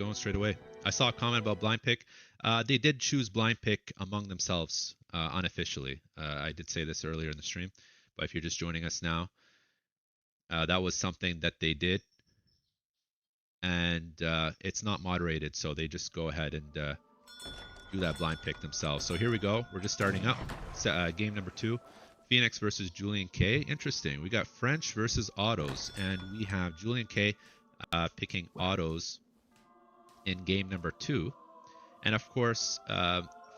going straight away. I saw a comment about blind pick. They did choose blind pick among themselves unofficially. I did say this earlier in the stream, but if you're just joining us now, that was something that they did, and it's not moderated, so they just go ahead and do that blind pick themselves. So here we go. We're just starting up. Game number 2, Phoenix versus JulianK. Interesting. We got French versus autos, and we have JulianK picking autos in game number 2, and of course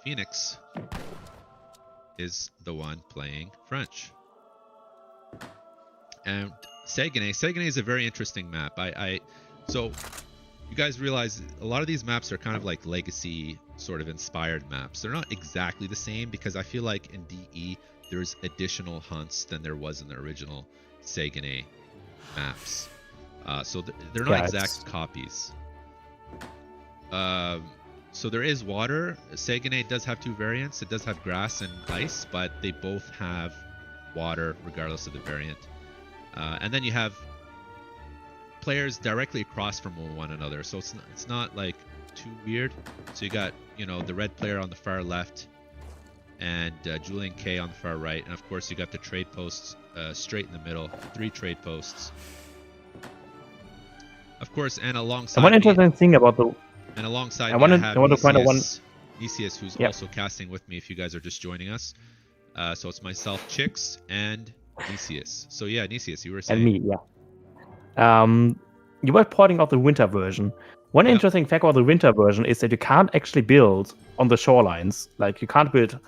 Phoenix is the one playing French. And Saguenay is a very interesting map. So you guys realize a lot of these maps are kind of like legacy sort of inspired maps. They're not exactly the same, because I feel like in DE there's additional hunts than there was in the original Saguenay maps. So they're not exact copies. So there is water. Saguenay does have 2 variants. It does have grass and ice, but they both have water regardless of the variant. And then you have players directly across from one another, so it's not like too weird. So you got, you know, the red player on the far left and JulianK on the far right, and of course you got the trade posts straight in the middle, 3 trade posts. Of course, and alongside. And one interesting thing about the. And alongside, I want to point out one. Nicius, who's also casting with me. If you guys are just joining us, so it's myself, Chicks, and Nicius. So yeah, Nicius, you were saying. And me, yeah. You were pointing out the winter version. One interesting fact about the winter version is that you can't actually build on the shorelines. Like, you can't build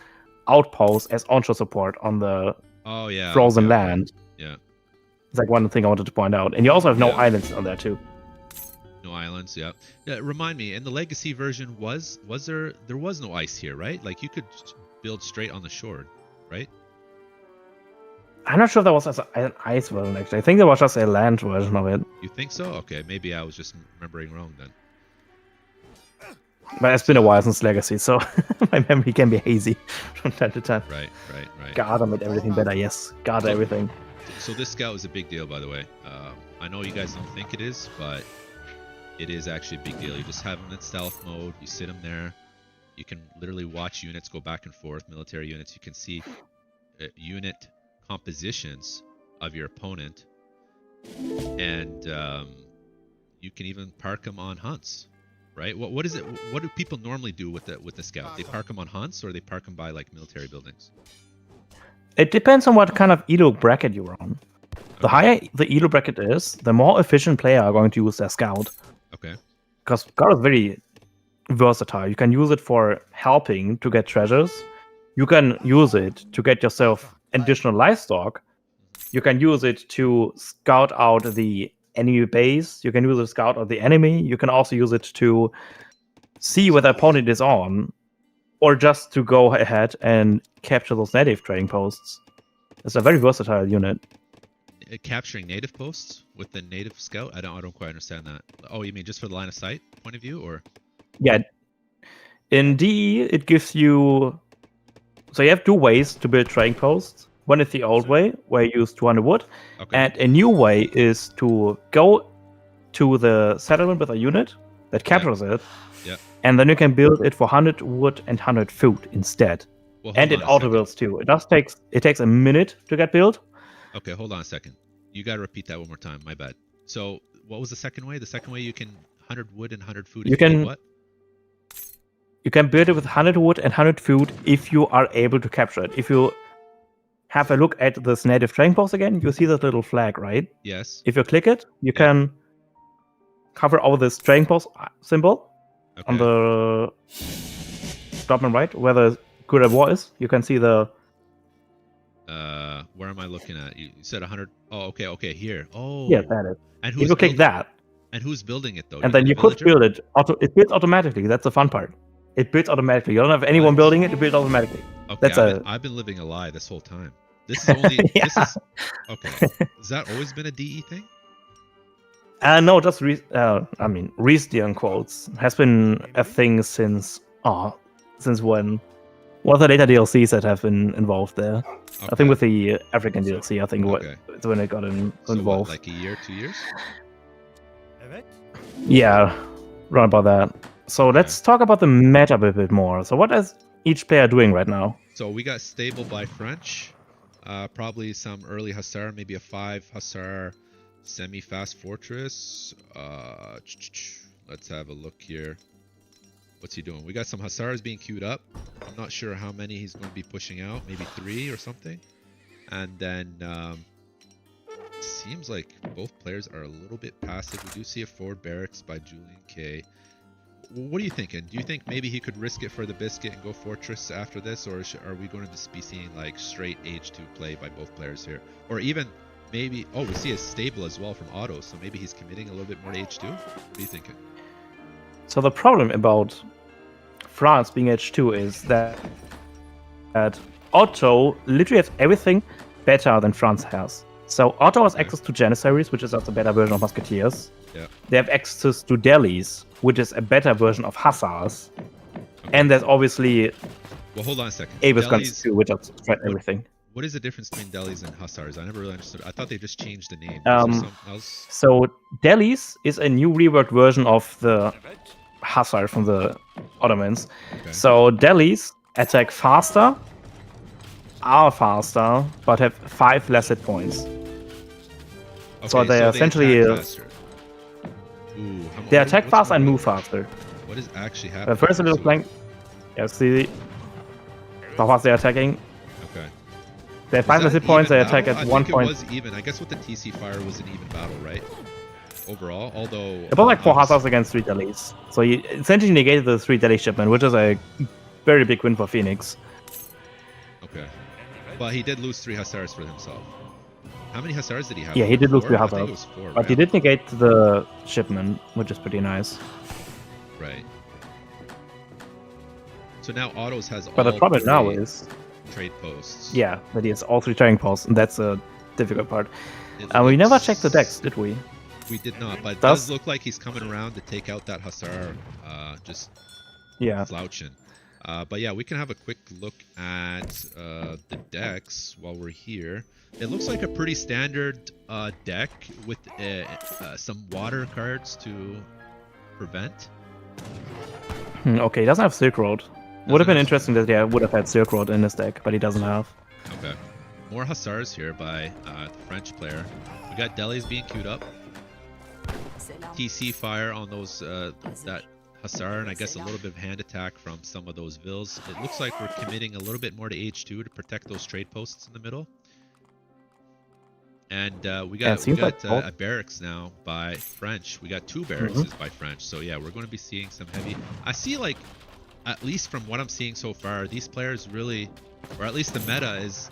outposts as onshore support on the frozen land. Yeah. It's like one thing I wanted to point out. And you also have no islands on there too. No islands, yeah. Remind me, in the legacy version, was there was no ice here, right? Like, you could build straight on the shore, right? I'm not sure if that was an ice version, actually. I think there was just a land version of it. You think so? Okay, maybe I was just remembering wrong then. But it's been a while since Legacy, so my memory can be hazy from time to time. Right. Garda made everything better, yes. Garda everything. So this scout is a big deal, by the way. I know you guys don't think it is, but it is actually a big deal. You just have him in stealth mode, you sit him there, you can literally watch units go back and forth, military units. You can see unit compositions of your opponent, and you can even park them on hunts, right? What is it? What do people normally do with the scout? They park them on hunts, or they park them by like military buildings? It depends on what kind of elo bracket you're on. The higher the elo bracket is, the more efficient player are going to use their scout. Okay. Because scout is very versatile. You can use it for helping to get treasures. You can use it to get yourself additional livestock. You can use it to scout out the enemy base. You can use it to scout out the enemy. You can also use it to see where the opponent is on, or just to go ahead and capture those native trading posts. It's a very versatile unit. Capturing native posts with the native scout? I don't quite understand that. Oh, you mean just for the line of sight point of view, or? Yeah. In DE, it gives you. So you have 2 ways to build trading posts. One is the old way, where you use 200 wood. Okay. And a new way is to go to the settlement with a unit that captures it. Yeah. And then you can build it for 100 wood and 100 food instead. Well, and it auto builds too. It takes a minute to get built. Okay, hold on a second. You gotta repeat that one more time. My bad. So, what was the second way? The second way, you can 100 wood and 100 food. You can what? You can build it with 100 wood and 100 food if you are able to capture it. If you have a look at this native trading post again, you see that little flag, right? Yes. If you click it, you can cover over this trading post symbol on the top and right, where the Good at War is. You can see the. Where am I looking at? You said 100. Oh, okay, here. Oh. Yeah, that is. And if you click that. And who's building it though? And then you could build it. It builds automatically. That's the fun part. It builds automatically. You don't have anyone building it. It builds automatically. Okay, I've been living a lie this whole time. This is only. Okay. Has that always been a DE thing? No, just recently on quotes has been a thing since when? What are the later DLCs that have been involved there? Okay. I think with the African DLC, I think it's when it got involved. What, like a year, 2 years? Yeah, Right about that. So let's talk about the matchup a bit more. So what is each player doing right now? So we got stable by French. Probably some early Hussar, maybe a 5 Hussar semi-fast fortress. Let's have a look here. What's he doing? We got some Hussars being queued up. I'm not sure how many he's going to be pushing out. Maybe 3 or something. And then seems like both players are a little bit passive. We do see a 4 barracks by JulianK. What are you thinking? Do you think maybe he could risk it for the biscuit and go fortress after this, or are we going to just be seeing like straight H2 play by both players here, or even maybe? Oh, we see a stable as well from Otto, so maybe he's committing a little bit more to H2. What are you thinking? So the problem about France being H2 is that Otto literally has everything better than France has. So Otto has access to Janissaries, which is also a better version of Musketeers. Yeah. They have access to Delis, which is a better version of Hussars. Okay. And there's obviously Well, hold on a second. Avis guns too, which are spread everything. What is the difference between Delis and Hussars? I never really understood. I thought they just changed the name. So Delis is a new reworked version of the Hussar from the Ottomans. Okay. So Delis attack faster, are faster, but have 5 less hit points. Okay, so they essentially attack faster. They attack faster and move faster. What is actually happening? First a little flank. Yeah, see how fast they're attacking. Okay. They have 5 less hit points. They attack at 1 point. It was even. I guess with the TC fire was an even battle, right? Overall, although it was like 4 Hussars against 3 Delis. So he essentially negated the 3 Deli shipment, which is a very big win for Phoenix. Okay. But he did lose 3 Hussars for himself. How many Hussars did he have? Yeah, he did lose 3 I think Hussars. it was 4, but he did negate the shipment, which is pretty nice. Right. So now Otto's has but all the problem 3 now is trade posts. Yeah, that he has all 3 trading posts, and that's a difficult part. We never checked the decks, did we? We did not, but it does look like he's coming around to take out that Hussar, just slouching. But yeah, we can have a quick look at the decks while we're here. It looks like a pretty standard deck with some water cards to prevent. Okay, he doesn't have Silk Road. Would have been interesting that he would have had Silk Road in his deck, but he doesn't have. Okay. More Hussars here by the French player. We got Delis being queued up. TC fire on those that Hussar, and I guess a little bit of hand attack from some of those Vills. It looks like we're committing a little bit more to H2 to protect those trade posts in the middle. And we got a barracks now by French. We got 2 barracks by French. So yeah, we're going to be seeing some heavy. I see, like, at least from what I'm seeing so far, these players really, or at least the meta is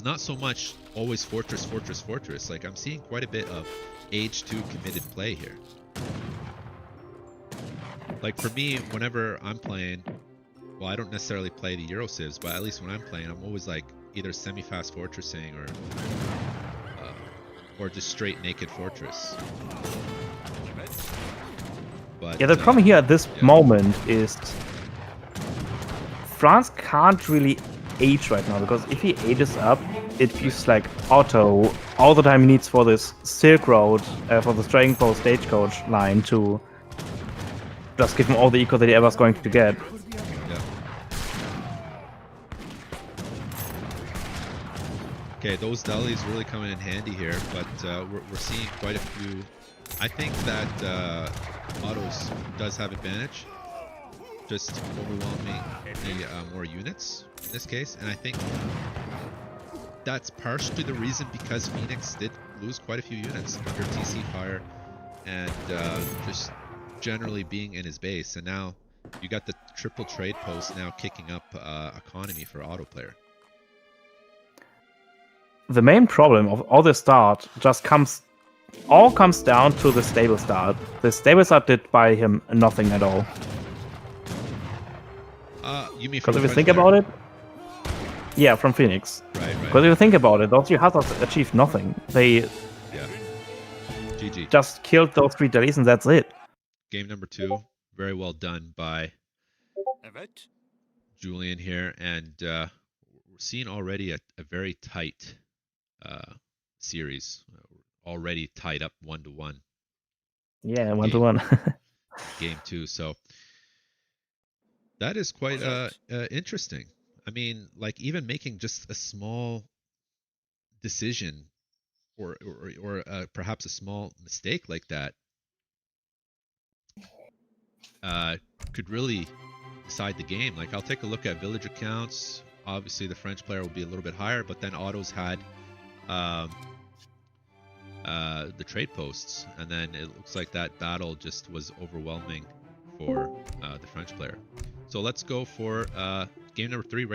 not so much always fortress, fortress, fortress. Like, I'm seeing quite a bit of H2 committed play here. Like, for me, whenever I'm playing, well, I don't necessarily play the Euro civs, but at least when I'm playing, I'm always like either semi-fast fortressing or just straight naked fortress. But yeah, the problem here at this moment is France can't really age right now, because if he ages up, it feels like Otto all the time he needs for this Silk Road, for the Trading Post Stagecoach line to just give him all the eco that he ever is going to get. Yeah. Okay, those Delis really coming in handy here, but we're seeing quite a few. I think that Otto's does have advantage, just overwhelming the more units in this case, and I think that's partially the reason because Phoenix did lose quite a few units under TC fire and just generally being in his base, and now you got the triple trade post now kicking up economy for Otto player. The main problem of all this start just comes down to the stable start. The stable start did buy him nothing at all. You mean because if you think about it, yeah, from Phoenix. Right. Because if you think about it, those 3 Hussars achieved nothing. They GG. just killed those 3 Delis and that's it. Game number 2, very well done by Julian here, and we're seeing already a very tight series. Already tied up 1-1. Yeah, 1-1. game too. So that is quite Perfect. interesting. I mean, like even making just a small decision or perhaps a small mistake like that uh, could really decide the game. Like I'll take a look at village accounts. Obviously, the French player will be a little bit higher, but then Otto's had um, the trade posts, and then it looks like that battle just was overwhelming for the French player. So let's go for game number 3 right